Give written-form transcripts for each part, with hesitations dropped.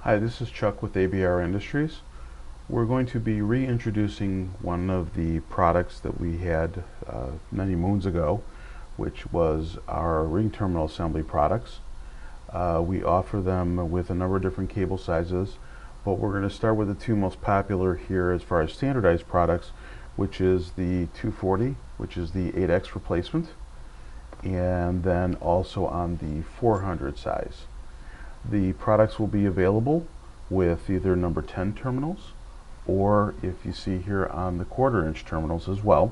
Hi, this is Chuck with ABR Industries. We're going to be reintroducing one of the products that we had many moons ago, which was our ring terminal assembly products. We offer them with a number of different cable sizes, but we're going to start with the two most popular here as far as standardized products, which is the 240, which is the 8X replacement, and then also on the 400 size. The products will be available with either number 10 terminals, or if you see here on the 1/4-inch terminals as well.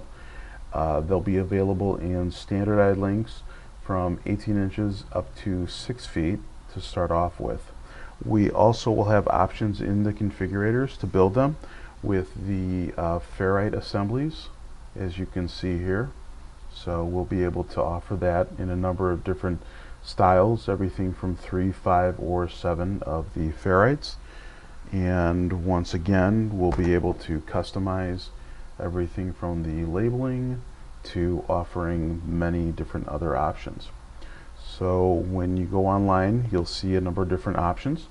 They'll be available in standardized lengths from 18 inches up to 6 feet to start off with. We also will have options in the configurators to build them with the ferrite assemblies, as you can see here. So we'll be able to offer that in a number of different styles, everything from 3, 5, or 7 of the ferrites. And once again, we'll be able to customize everything from the labeling to offering many different other options. So when you go online, you'll see a number of different options,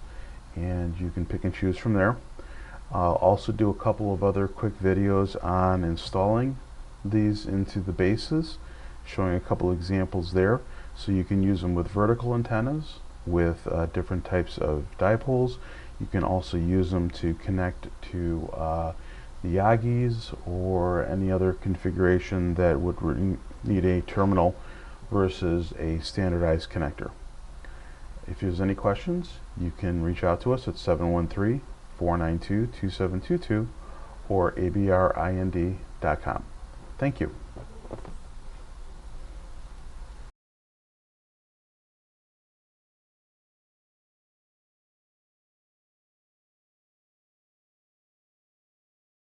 and you can pick and choose from there. I'll also do a couple of other quick videos on installing these into the bases, showing a couple examples there. So you can use them with vertical antennas, with different types of dipoles. You can also use them to connect to the Yagis or any other configuration that would need a terminal versus a standardized connector. If there's any questions, you can reach out to us at 713-492-2722 or abrind.com. Thank you.